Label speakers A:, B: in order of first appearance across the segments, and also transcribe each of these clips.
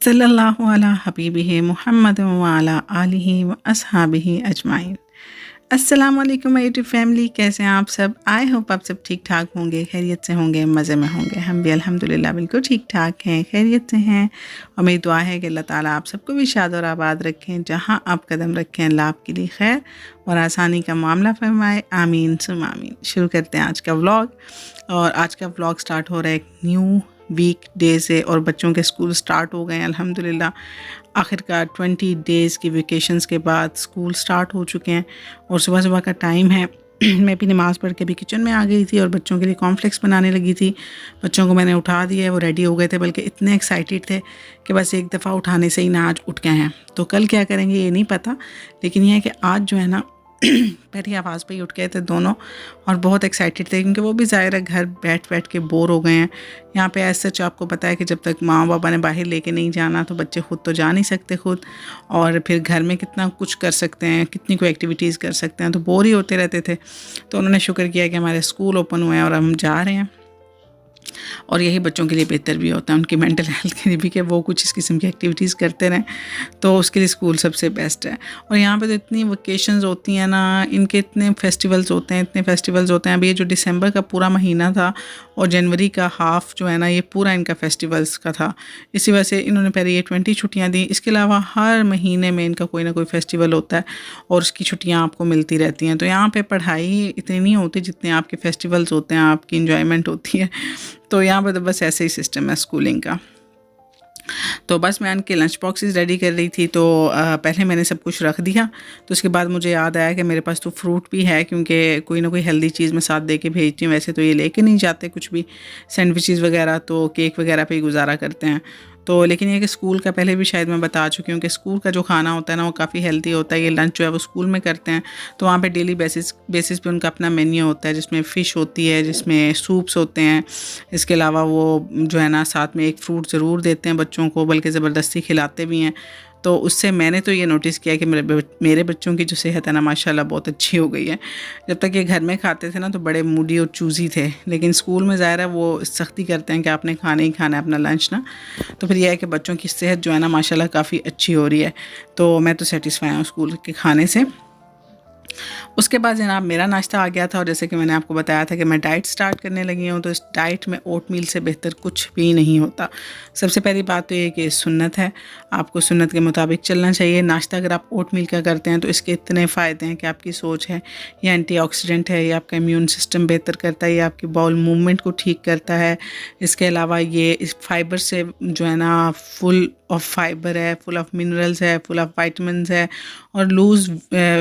A: सल्लल्लाहु अला हबीबिहि मुहम्मद व अला आलिहि व अस्हाबिहि अजमाइन। अस्सलाम वालेकुम माय यूट्यूब फैमिली, कैसे हैं आप सब? आई होप आप सब ठीक ठाक होंगे, खैरियत से होंगे, मज़े में होंगे। हम भी अल्हम्दुलिल्लाह बिल्कुल ठीक ठाक हैं, खैरियत से हैं। और मेरी दुआ है कि अल्लाह ताला आप सबको भी शाद और आबाद रखें। जहाँ आप कदम रखें अल्लाह आपके लिए खैर और आसानी का मामला फरमाए, आमीन सुम आमीन। शुरू करते हैं आज का व्लॉग। और आज का व्लॉग स्टार्ट हो रहा है एक न्यू वीक डे से, और बच्चों के स्कूल स्टार्ट हो गए हैं अल्हम्दुलिल्लाह। आखिरकार 20 डेज़ की वेकेशंस के बाद स्कूल स्टार्ट हो चुके हैं और सुबह सुबह का टाइम है। मैं भी नमाज़ पढ़ के भी किचन में आ गई थी और बच्चों के लिए कॉर्नफ्लेक्स बनाने लगी थी। बच्चों को मैंने उठा दिया है, वो रेडी हो गए थे, बल्कि इतने एक्साइटेड थे कि बस एक दफ़ा उठाने से ही ना आज उठ गए हैं। तो कल क्या करेंगे ये नहीं पता, लेकिन यह है कि आज जो है ना पहली आवाज़ पे ही उठ गए थे दोनों और बहुत एक्साइटेड थे, क्योंकि वो भी ज़ाहिर है घर बैठ बैठ के बोर हो गए हैं। यहाँ पे ऐसा सच आपको पता है कि जब तक माँ बाबा ने बाहर लेके नहीं जाना तो बच्चे खुद तो जा नहीं सकते खुद, और फिर घर में कितना कुछ कर सकते हैं, कितनी कोई एक्टिविटीज़ कर सकते हैं, तो बोर ही होते रहते थे। तो उन्होंने शुक्र किया कि हमारे स्कूल ओपन हुए हैं और हम जा रहे हैं। और यही बच्चों के लिए बेहतर भी होता है, उनकी मेंटल हेल्थ के लिए भी, कि वो कुछ इस किस्म की एक्टिविटीज़ करते रहें, तो उसके लिए स्कूल सबसे बेस्ट है। और यहाँ पे तो इतनी वेकेशंस होती हैं ना, इनके इतने फेस्टिवल्स होते हैं। अभी ये जो दिसंबर का पूरा महीना था और जनवरी का हाफ जो है ना, ये पूरा इनका फेस्टिवल्स का था। इसी वजह से इन्होंने पहले ये 20 छुट्टियाँ दी। इसके अलावा हर महीने में इनका कोई ना कोई फेस्टिवल होता है और उसकी छुट्टियाँ आपको मिलती रहती हैं। तो यहाँ पे पढ़ाई इतनी नहीं होती जितने आपके फेस्टिवल्स होते हैं, आपकी इंजॉयमेंट होती है। तो यहाँ पे तो बस ऐसे ही सिस्टम है स्कूलिंग का। तो बस मैं उनके लंच बॉक्सेस रेडी कर रही थी, तो पहले मैंने सब कुछ रख दिया। तो उसके बाद मुझे याद आया कि मेरे पास तो फ्रूट भी है, क्योंकि कोई ना कोई हेल्दी चीज़ मैं साथ दे के भेजती हूँ। वैसे तो ये लेके नहीं जाते कुछ भी, सैंडविचेस वगैरह तो केक वगैरह पे ही गुजारा करते हैं। तो लेकिन ये कि स्कूल का पहले भी शायद मैं बता चुकी हूँ कि स्कूल का जो खाना होता है ना वो काफ़ी हेल्दी होता है। ये लंच जो है वो स्कूल में करते हैं, तो वहाँ पे डेली बेसिस पे उनका अपना मेन्यू होता है, जिसमें फ़िश होती है, जिसमें सूप्स होते हैं। इसके अलावा वो जो है ना साथ में एक फ़्रूट ज़रूर देते हैं बच्चों को, बल्कि ज़बरदस्ती खिलाते भी हैं। तो उससे मैंने तो ये नोटिस किया कि मेरे बच्चों की जो सेहत है ना माशाल्लाह बहुत अच्छी हो गई है। जब तक ये घर में खाते थे ना तो बड़े मूडी और चूज़ी थे, लेकिन स्कूल में ज़ाहिर है वो सख्ती करते हैं कि आपने खाना ही खाना है अपना लंच ना। तो फिर यह है कि बच्चों की सेहत जो है ना माशाल्लाह काफ़ी अच्छी हो रही है। तो मैं तो सेटिस्फाई हूँ स्कूल के खाने से। उसके बाद जनाब मेरा नाश्ता आ गया था, और जैसे कि मैंने आपको बताया था कि मैं डाइट स्टार्ट करने लगी हूँ, तो इस डाइट में ओट मील से बेहतर कुछ भी नहीं होता। सबसे पहली बात तो ये कि सुन्नत है, आपको सुन्नत के मुताबिक चलना चाहिए। नाश्ता अगर आप ओट मील का करते हैं तो इसके इतने फ़ायदे हैं कि आपकी सोच है, ये एंटीऑक्सीडेंट है, ये आपका इम्यून सिस्टम बेहतर करता है, ये आपकी बाउल मूवमेंट को ठीक करता है। इसके अलावा ये इस फाइबर से जो है ना फुल ऑफ फाइबर है, फुल ऑफ मिनरल्स है, फुल ऑफ वाइटमिनस है, और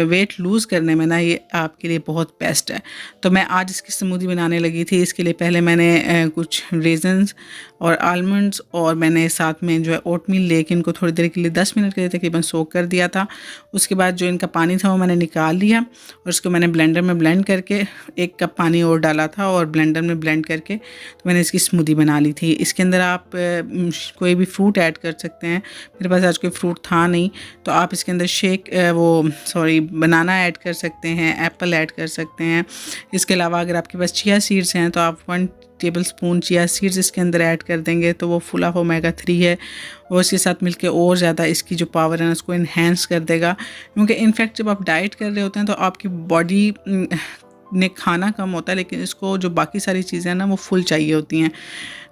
A: वेट लूज़ करने में ना ये आपके लिए बहुत बेस्ट है। तो मैं आज इसकी स्मूदी बनाने लगी थी। इसके लिए पहले मैंने कुछ रेजन्स और आलमंड्स और मैंने साथ में जो है ओटमील लेके इनको थोड़ी देर के लिए 10 मिनट के लिए तकरीबन सोक कर दिया था। उसके बाद जो इनका पानी था वो मैंने निकाल लिया और उसको मैंने ब्लेंडर में ब्लेंड करके 1 कप पानी और डाला था और ब्लेंडर में ब्लेंड करके तो मैंने इसकी स्मूदी बना ली थी। इसके अंदर आप कोई भी फ्रूट ऐड कर सकते हैं। मेरे पास आज कोई फ्रूट था नहीं, तो आप इसके अंदर बनाना ऐड कर सकते हैं, एप्पल ऐड कर सकते हैं। इसके अलावा अगर आपके पास चिया सीड्स हैं तो आप 1 टेबल स्पून चिया सीड्स इसके अंदर ऐड कर देंगे, तो वो फुल ऑफ ओमेगा 3 है और इसके साथ मिलके और ज़्यादा इसकी जो पावर है ना उसको इन्हेंस कर देगा। क्योंकि इनफैक्ट जब आप डाइट कर रहे होते हैं तो आपकी बॉडी ने खाना कम होता है, लेकिन इसको जो बाकी सारी चीज़ें हैं ना वो फुल चाहिए होती हैं।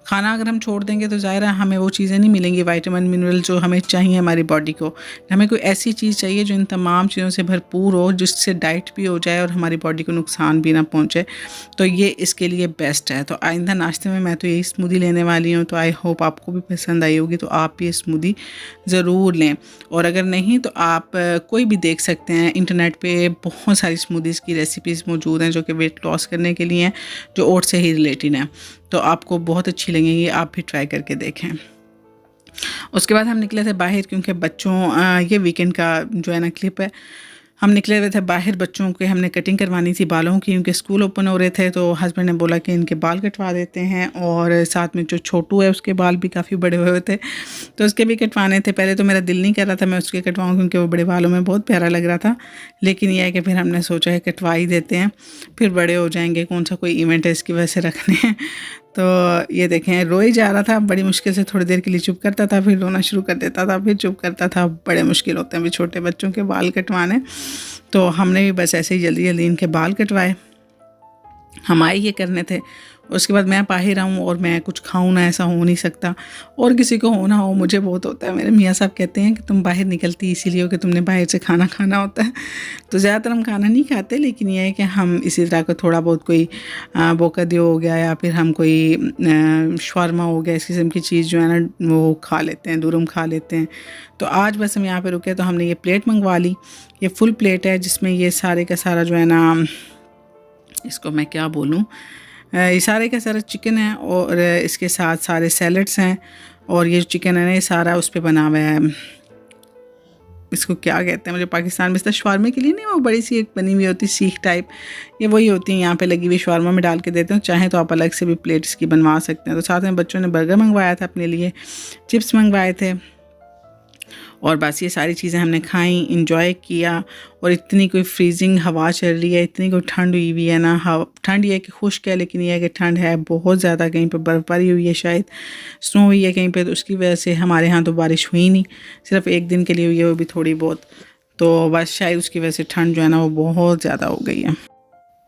A: खाना अगर हम छोड़ देंगे तो ज़ाहिर है हमें वो चीज़ें नहीं मिलेंगी, विटामिन मिनरल जो हमें चाहिए हमारी बॉडी को। हमें कोई ऐसी चीज़ चाहिए जो इन तमाम चीज़ों से भरपूर हो, जिससे डाइट भी हो जाए और हमारी बॉडी को नुकसान भी ना पहुँचे। तो ये इसके लिए बेस्ट है। तो आइंदा नाश्ते में मैं तो यही स्मूदी लेने वाली हूँ, तो आई होप आपको भी पसंद आई होगी। तो आप भी ये स्मूदी ज़रूर लें, और अगर नहीं तो आप कोई भी देख सकते हैं इंटरनेट पे बहुत सारी स्मूदीज़ की रेसिपीज़ मौजूद हैं जो कि वेट लॉस करने के लिए हैं, जो ओट से ही रिलेटेड हैं। तो आपको बहुत अच्छी लगेंगी, आप भी ट्राई करके देखें। उसके बाद हम निकले थे बाहर, क्योंकि बच्चों ये वीकेंड का जो है ना क्लिप है, हम निकले हुए थे बाहर। बच्चों के हमने कटिंग करवानी थी बालों की, क्योंकि स्कूल ओपन हो रहे थे। तो हस्बैंड ने बोला कि इनके बाल कटवा देते हैं, और साथ में जो छोटू है उसके बाल भी काफ़ी बड़े हुए थे तो उसके भी कटवाने थे। पहले तो मेरा दिल नहीं कर रहा था मैं उसके कटवाऊँ, क्योंकि वो बड़े बालों में बहुत प्यारा लग रहा था, लेकिन यह है कि फिर हमने सोचा है कटवा ही देते हैं, फिर बड़े हो जाएंगे, कौन सा कोई इवेंट है इसकी वजह से रखने हैं। तो ये देखें रो ही जा रहा था, बड़ी मुश्किल से थोड़ी देर के लिए चुप करता था, फिर रोना शुरू कर देता था, फिर चुप करता था। बड़े मुश्किल होते हैं भी छोटे बच्चों के बाल कटवाने। तो हमने भी बस ऐसे ही जल्दी जल्दी इनके बाल कटवाए, हमारे ये करने थे। उसके बाद मैं पा ही रहा हूँ और मैं कुछ खाऊँ ना, ऐसा हो नहीं सकता। और किसी को होना हो, मुझे बहुत होता है। मेरे मियाँ साहब कहते हैं कि तुम बाहर निकलती इसीलिए हो कि तुमने बाहर से खाना खाना होता है। तो ज़्यादातर हम खाना नहीं खाते, लेकिन यह है कि हम इसी तरह का थोड़ा बहुत कोई बोकादियो हो गया या फिर हम कोई शवारमा हो गया, इस किस्म की चीज़ जो है ना वो खा लेते हैं, दुरुम खा लेते हैं। तो आज बस हम यहाँ पर रुके तो हमने ये प्लेट मंगवा ली। ये फुल प्लेट है जिसमें ये सारे का सारा जो है ना, इसको मैं क्या बोलूँ, ये सारे का सारा चिकन है और इसके साथ सारे सैलड्स हैं। और ये चिकन है ना, ये सारा उस पर बना हुआ है, इसको क्या कहते हैं, मुझे पाकिस्तान में इस शवारमे के लिए नहीं, वो बड़ी सी एक बनी हुई होती सीख टाइप, ये वही होती है, यहाँ पे लगी हुई शवारमा में डाल के देते हैं। चाहें तो आप अलग से भी प्लेट इसकी बनवा सकते हैं। तो साथ में बच्चों ने बर्गर मंगवाया था अपने लिए, चिप्स मंगवाए थे, और बस ये सारी चीज़ें हमने खाई, इंजॉय किया। और इतनी कोई फ्रीजिंग हवा चल रही है, इतनी कोई ठंड हुई हुई है ना, ठंड ये है कि खुश्क है, लेकिन ये है कि ठंड है बहुत ज़्यादा। कहीं पे बर्फ़बारी हुई है, शायद स्नो हुई है कहीं पे, तो उसकी वजह से हमारे यहाँ तो बारिश हुई नहीं, सिर्फ एक दिन के लिए हुई है, वो भी थोड़ी बहुत। तो बस शायद उसकी वजह से ठंड जो है ना वो बहुत ज़्यादा हो गई है।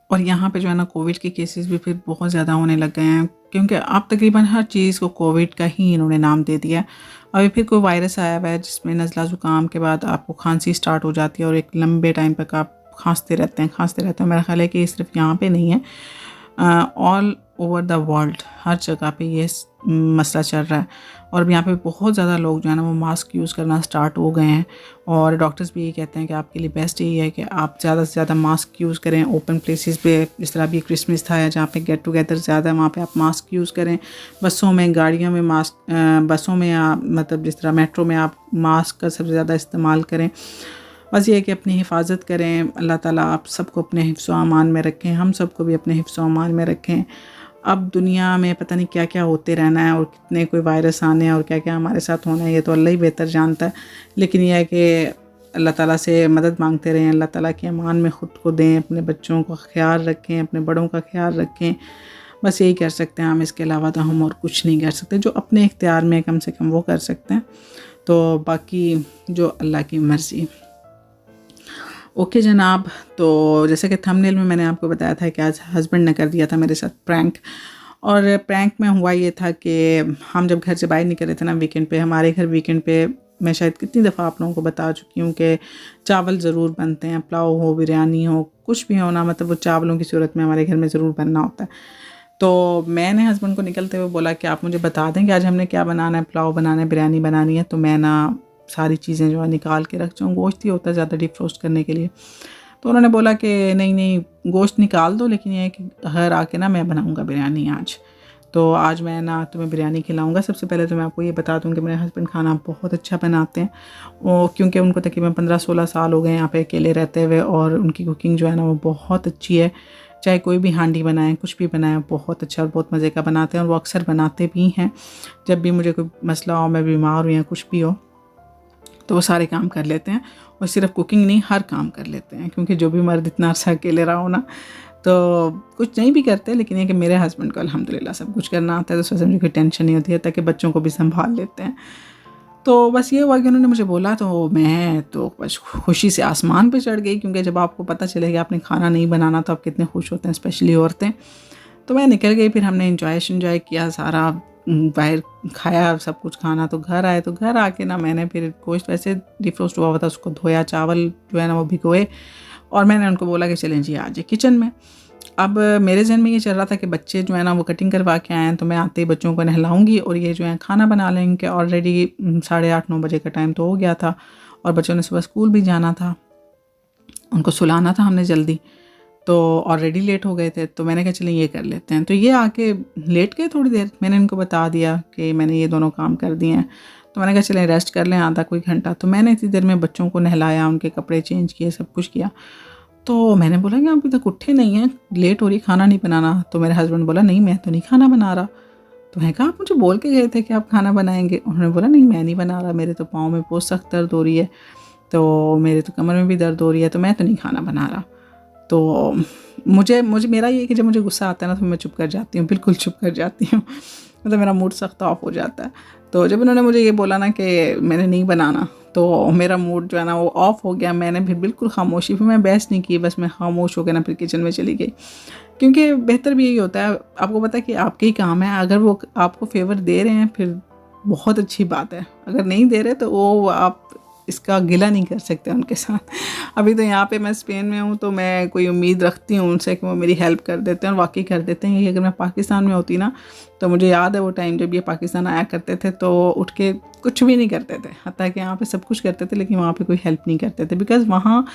A: और यहाँ पे जो है ना कोविड के केसेस भी फिर बहुत ज़्यादा होने लग गए हैं, क्योंकि अब तकरीबन हर चीज़ को कोविड का ही इन्होंने नाम दे दिया है। अभी फिर कोई वायरस आया हुआ है जिसमें नज़ला ज़ुकाम के बाद आपको खांसी स्टार्ट हो जाती है और एक लंबे टाइम तक आप खांसते रहते हैं। मेरा ख्याल है कि ये सिर्फ यहाँ पे नहीं है, ऑल ओवर द वर्ल्ड हर जगह पे ये मसला चल रहा है। और अब यहाँ पे बहुत ज़्यादा लोग जो है ना वो मास्क यूज़ करना स्टार्ट हो गए हैं। और डॉक्टर्स भी ये कहते हैं कि आपके लिए बेस्ट यही है कि आप ज़्यादा से ज़्यादा मास्क यूज़ करें ओपन प्लेसेस पे, जिस तरह अभी क्रिसमस था या जहाँ पे गेट टुगेदर ज़्यादा है वहाँ पे आप मास्क यूज़ करें। बसों में, गाड़ियों में मास्क, बसों में आप मतलब जिस तरह मेट्रो में आप मास्क का सबसे ज़्यादा इस्तेमाल करें। बस ये है कि अपनी हिफाजत करें। अल्लाह ताला आप सबको अपने हिफ्ज़ व अमान में रखें, हम सबको भी अपने हिफ्ज़ व अमान में रखें। अब दुनिया में पता नहीं क्या क्या होते रहना है और कितने कोई वायरस आने हैं और क्या क्या हमारे साथ होना है, ये तो अल्लाह ही बेहतर जानता है। लेकिन यह है कि अल्लाह ताला से मदद मांगते रहें, अल्लाह ताला के अमान में ख़ुद को दें, अपने बच्चों का ख्याल रखें, अपने बड़ों का ख्याल रखें। बस यही कर सकते हैं हम, इसके अलावा तो हम और कुछ नहीं कर सकते। जो अपने इख्तियार में कम से कम वो कर सकते हैं, तो बाकी जो अल्लाह की मर्ज़ी। ओके जनाब, तो जैसे कि थंबनेल में मैंने आपको बताया था कि आज हस्बैंड ने कर दिया था मेरे साथ प्रैंक। और प्रैंक में हुआ ये था कि हम जब घर से बाहर निकल रहे थे ना वीकेंड पे, हमारे घर वीकेंड पे मैं शायद कितनी दफ़ा आप लोगों को बता चुकी हूँ कि चावल ज़रूर बनते हैं, पुलाव हो, बिरयानी हो, कुछ भी हो ना, मतलब वो चावलों की सूरत में हमारे घर में ज़रूर बनना होता है। तो मैंने हस्बैंड को निकलते हुए बोला कि आप मुझे बता दें कि आज हमने क्या बनाना है, पुलाव बनाना है, बिरयानी बनानी है। तो मैं ना सारी चीज़ें जो है निकाल के रख जाऊँ, गोश्त ही होता है ज़्यादा डीप रोस्ट करने के लिए। तो उन्होंने बोला कि नहीं नहीं गोश्त निकाल दो, लेकिन ये है कि घर आके ना मैं बनाऊँगा बिरयानी आज। तो आज मैं ना तुम्हें बिरयानी खिलाऊँगा। सबसे पहले तो मैं आपको ये बता दूँ कि मेरे हस्बैंड खाना बहुत अच्छा बनाते हैं, वो क्योंकि उनको तकरीबन 15-16 साल हो गए यहाँ पे अकेले रहते हुए, और उनकी कुकिंग जो है ना वो बहुत अच्छी है। चाहे कोई भी हांडी बनाएं, कुछ भी बनाएं, बहुत अच्छा और बहुत मज़े का बनाते हैं। और वो अक्सर बनाते भी हैं। जब भी मुझे कोई मसला हो, मैं बीमार हूँ या कुछ भी हो, तो वो सारे काम कर लेते हैं। और सिर्फ कुकिंग नहीं, हर काम कर लेते हैं, क्योंकि जो भी मर्द इतना अर्सा अकेले रहा हो ना, तो कुछ नहीं भी करते। लेकिन ये कि मेरे हस्बैंड को अल्हम्दुलिल्लाह सब कुछ करना आता है, तो उस वजह से मुझे कोई टेंशन नहीं होती है, ताकि बच्चों को भी संभाल लेते हैं। तो बस ये हुआ कि उन्होंने मुझे बोला, तो मैं तो बस खुशी से आसमान पे चढ़ गई, क्योंकि जब आपको पता चले कि आपने खाना नहीं बनाना तो आप कितने खुश होते हैं, स्पेशली औरतें। तो मैं निकल गई, फिर हमने इंजॉय किया, सारा बाहर खाया सब कुछ खाना। तो घर आए, तो घर आके ना मैंने फिर गोश्त वैसे डिफ्रोस्ट हुआ था, उसको धोया, चावल जो है ना वो भिगोए, और मैंने उनको बोला कि चलें जी आ जाए किचन में। अब मेरे जहन में ये चल रहा था कि बच्चे जो है ना वो कटिंग करवा के आए हैं, तो मैं आते ही बच्चों को नहलाऊंगी और ये जो है खाना बना लेंगे। ऑलरेडी 8:30-9 बजे का टाइम तो हो गया था, और बच्चों ने सुबह स्कूल भी जाना था, उनको सुलाना था हमने जल्दी, तो ऑलरेडी लेट हो गए थे। तो मैंने कहा चलें ये कर लेते हैं। तो ये आके लेट गए थोड़ी देर, मैंने इनको बता दिया कि मैंने ये दोनों काम कर दिए हैं। तो मैंने कहा चलें रेस्ट कर लें आधा कोई घंटा। तो मैंने इतनी देर में बच्चों को नहलाया, उनके कपड़े चेंज किए, सब कुछ किया। तो मैंने बोला कि अभी तक उठे नहीं हैं, लेट हो रही, खाना नहीं बनाना। तो मेरे हस्बैंड बोला नहीं मैं तो नहीं खाना बना रहा। तो मैंने कहा आप मुझे बोल के गए थे कि आप खाना बनाएंगे। उन्होंने बोला नहीं मैं नहीं बना रहा, मेरे तो पाँव में बहुत सख्त दर्द हो रही है, तो मेरे तो कमर में भी दर्द हो रही है, तो मैं तो नहीं खाना बना रहा। तो मुझे मुझे मेरा ये है कि जब मुझे गुस्सा आता है ना तो मैं चुप कर जाती हूँ, बिल्कुल चुप कर जाती हूँ। मतलब मेरा मूड सख्त ऑफ हो जाता है। तो जब उन्होंने मुझे ये बोला ना कि मैंने नहीं बनाना, तो मेरा मूड जो है ना वो ऑफ हो गया। मैंने फिर बिल्कुल खामोशी, फिर मैं बहस नहीं की, बस मैं खामोश हो गया ना फिर किचन में चली गई। क्योंकि बेहतर भी यही होता है, आपको पता है कि आपके ही काम है, अगर वो आपको फेवर दे रहे हैं फिर बहुत अच्छी बात है, अगर नहीं दे रहे तो वो आप इसका गिला नहीं कर सकते उनके साथ। अभी तो यहाँ पे मैं स्पेन में हूँ, तो मैं कोई उम्मीद रखती हूँ उनसे कि वो मेरी हेल्प कर देते हैं, और वाकई कर देते हैं। ये अगर मैं पाकिस्तान में होती ना, तो मुझे याद है वो टाइम जब ये पाकिस्तान आया करते थे तो उठ के कुछ भी नहीं करते थे, हत्ता कि यहाँ पे सब कुछ करते थे लेकिन वहाँ पे कोई हेल्प नहीं करते थे। बिकॉज़ वहाँ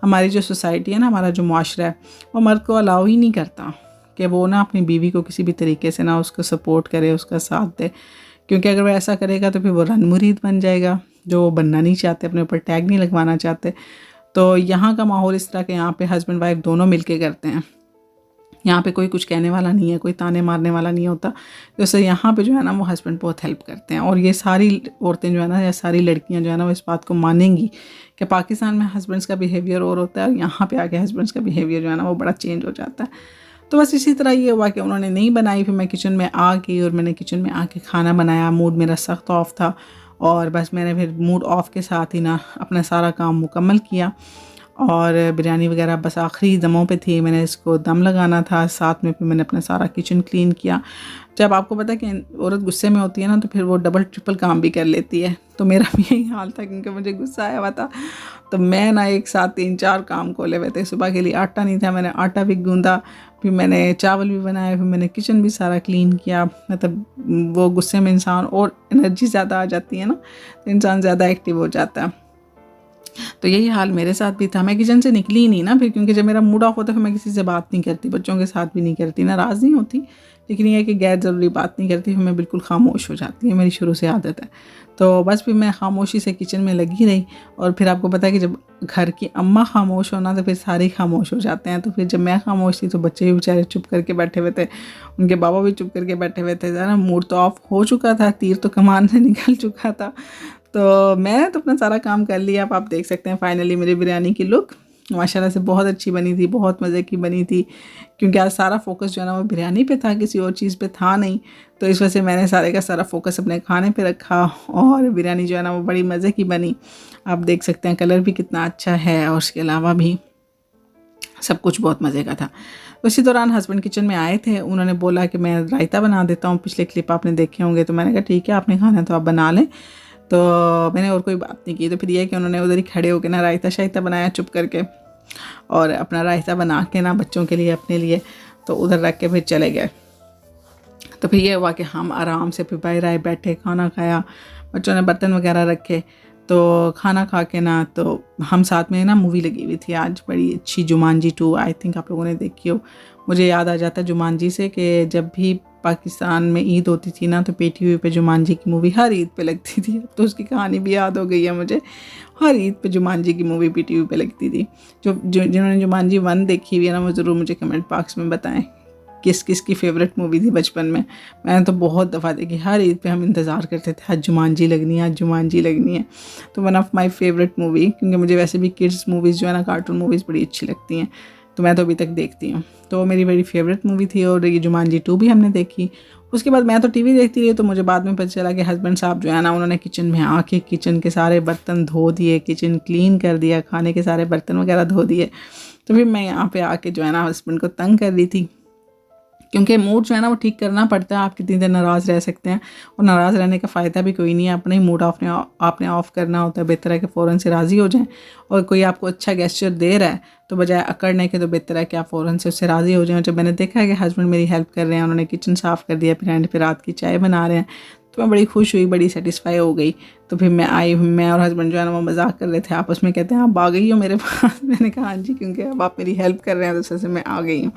A: हमारी जो सोसाइटी है ना, हमारा जो मुआशरा है, वो मर्द को अलाउ ही नहीं करता कि वो ना अपनी बीवी को किसी भी तरीके से ना उसको सपोर्ट करे, उसका साथ दे। क्योंकि अगर वो ऐसा करेगा तो फिर वो रन मुरीद बन जाएगा, जो वो बनना नहीं चाहते, अपने ऊपर टैग नहीं लगवाना चाहते। तो यहाँ का माहौल इस तरह के, यहाँ पे हस्बैंड वाइफ दोनों मिलके करते हैं। यहाँ पे कोई कुछ कहने वाला नहीं है, कोई ताने मारने वाला नहीं होता। जैसे यहाँ पे जो है ना वो हस्बैंड बहुत हेल्प करते हैं। और ये सारी औरतें जो है ना, या सारी लड़कियाँ जो है ना, वो इस बात को मानेंगी कि पाकिस्तान में हस्बैंड्स का बिहेवियर और होता है, और यहाँ पे आके हस्बैंड्स का बिहेवियर जो है ना वो बड़ा चेंज हो जाता है। तो बस इसी तरह ये हुआ कि उन्होंने नहीं बनाई, फिर मैं किचन में आ गई और मैंने किचन में आके खाना बनाया। मूड मेरा सख्त ऑफ था, और बस मैंने फिर मूड ऑफ के साथ ही ना अपना सारा काम मुकम्मल किया। और बिरयानी वगैरह बस आखिरी दमों पे थी, मैंने इसको दम लगाना था। साथ में फिर मैंने अपना सारा किचन क्लीन किया। जब आपको पता है कि औरत गुस्से में होती है ना, तो फिर वो डबल ट्रिपल काम भी कर लेती है। तो मेरा भी यही हाल था, क्योंकि मुझे गुस्सा आया हुआ था। तो मैं ना एक साथ 3-4 काम खोले हुए थे। सुबह के लिए आटा नहीं था, मैंने आटा भी गूंदा, फिर मैंने चावल भी बनाए, फिर मैंने किचन भी सारा क्लीन किया। मतलब वो गुस्से में इंसान और एनर्जी ज़्यादा आ जाती है ना, तो इंसान ज़्यादा एक्टिव हो जाता है। तो यही हाल मेरे साथ भी था। मैं किचन से निकली ही नहीं ना फिर, क्योंकि जब मेरा मूड ऑफ होता है फिर मैं किसी से बात नहीं करती, बच्चों के साथ भी नहीं करती, नाराज़ नहीं होती, लेकिन ये है कि गैर ज़रूरी बात नहीं करती, फिर मैं बिल्कुल खामोश हो जाती है, मेरी शुरू से आदत है। तो बस फिर मैं खामोशी से किचन में लगी रही। और फिर आपको पता है कि जब घर की अम्मा खामोश होना तो फिर सारे खामोश हो जाते हैं। तो फिर जब मैं खामोश थी तो बच्चे भी बेचारे चुप करके बैठे हुए थे, उनके बाबा भी चुप करके बैठे हुए थे। ज़रा मूड तो ऑफ हो चुका था, तीर तो कमान से निकल चुका था। तो मैं तो अपना सारा काम कर लिया। अब आप देख सकते हैं फाइनली मेरी बिरयानी की लुक माशाल्लाह से बहुत अच्छी बनी थी, बहुत मज़े की बनी थी। क्योंकि आज सारा फोकस जो है ना वो बिरयानी पे था, किसी और चीज़ पे था नहीं। तो इस वजह से मैंने सारे का सारा फोकस अपने खाने पे रखा, और बिरयानी जो है ना वो बड़ी मज़े की बनी। आप देख सकते हैं कलर भी कितना अच्छा है, और उसके अलावा भी सब कुछ बहुत मज़े का था। उसी दौरान हस्बैंड किचन में आए थे, उन्होंने बोला कि मैं रायता बना देता हूँ। पिछले क्लिप आपने देखे होंगे, तो मैंने कहा ठीक है, आपने खाना है तो आप बना लें। तो मैंने और कोई बात नहीं की। तो फिर यह कि उन्होंने उधर ही खड़े होकर ना रायता शायता बनाया चुप करके, और अपना रायता बना के ना बच्चों के लिए, अपने लिए, तो उधर रख के फिर चले गए। तो फिर ये हुआ कि हम आराम से फिर बाहर आए, बैठे, खाना खाया, बच्चों ने बर्तन वगैरह रखे। तो खाना खा के ना तो हम साथ में ना मूवी लगी हुई थी आज बड़ी अच्छी, जुमानजी 2, आई थिंक आप लोगों ने देखी हो। मुझे याद आ जाता है जुमानजी से कि जब भी पाकिस्तान में ईद होती थी ना, तो PTV पे जुमानजी की मूवी हर ईद पे लगती थी। तो उसकी कहानी भी याद हो गई है मुझे। हर ईद पे जुमानजी की मूवी PTV पे लगती थी। जिन्होंने जुमानजी 1 देखी हुई है ना, वो ज़रूर मुझे कमेंट बॉक्स में बताएं किस किस की फ़ेवरेट मूवी थी बचपन में। मैंने तो बहुत दफ़ा देखी, हर ईद पे हम इंतज़ार करते थे, आज जुमानजी लगनी है, आज जुमानजी लगनी है। तो one of my favourite movie, क्योंकि मुझे वैसे भी किड्स मूवीज़ जो है ना, कार्टून मूवीज़ बड़ी अच्छी लगती हैं, तो मैं तो अभी तक देखती हूँ। तो मेरी बड़ी फेवरेट मूवी थी, और ये जुमानजी 2 भी हमने देखी। उसके बाद मैं तो TV देखती रही, तो मुझे बाद में पता चला कि हस्बैंड साहब जो है ना, उन्होंने किचन में आके किचन के सारे बर्तन धो दिए, किचन क्लीन कर दिया, खाने के सारे बर्तन वगैरह धो दिए। तो फिर मैं यहाँ पे आके जो है ना हस्बैंड को तंग कर रही थी, क्योंकि मूड जो है ना वो ठीक करना पड़ता है। आप कितनी देर नाराज़ रह सकते हैं, और नाराज़ रहने का फ़ायदा भी कोई नहीं है। अपना ही मूड आपने ऑफ़ करना होता है। बेहतर है कि फ़ौरन से राज़ी हो जाएं, और कोई आपको अच्छा गेस्चर दे रहा है तो बजाय अकड़ने के, तो बेहतर है कि आप फ़ौरन से उससे राज़ी हो जाएं। जब मैंने देखा है कि हस्बैंड मेरी हेल्प कर रहे हैं, उन्होंने किचन साफ़ कर दिया, फिर एंड पे रात की चाय बना रहे हैं, तो मैं बड़ी खुश हुई, बड़ी सेटिस्फाई हो गई। तो फिर मैं आई, मैं और हस्बैंड जो है ना वो मजाक कर रहे थे आपस में, कहते हैं आप आ गई हो मेरे पास। मैंने कहा हाँ जी, क्योंकि अब आप मेरी हेल्प कर रहे हैं, तो उससे मैं आ गई हूँ।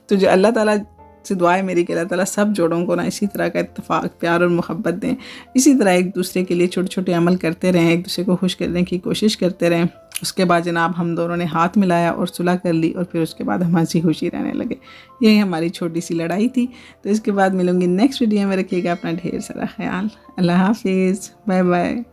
A: तो जो अल्लाह ताला से दुआ है मेरी कि अल्लाह ताला सब जोड़ों को ना इसी तरह का इत्तेफाक, प्यार और मोहब्बत दें। इसी तरह एक दूसरे के लिए छोटे छोटे अमल करते रहें, एक दूसरे को खुश करने की कोशिश करते रहें। उसके बाद जनाब हम दोनों ने हाथ मिलाया और सुलह कर ली, और फिर उसके बाद हम हंसी खुशी रहने लगे। यही हमारी छोटी सी लड़ाई थी। तो इसके बाद मिलूंगी नेक्स्ट वीडियो में। रखिएगा अपना ढेर सारा ख्याल। अल्लाह हाफिज़, बाय बाय।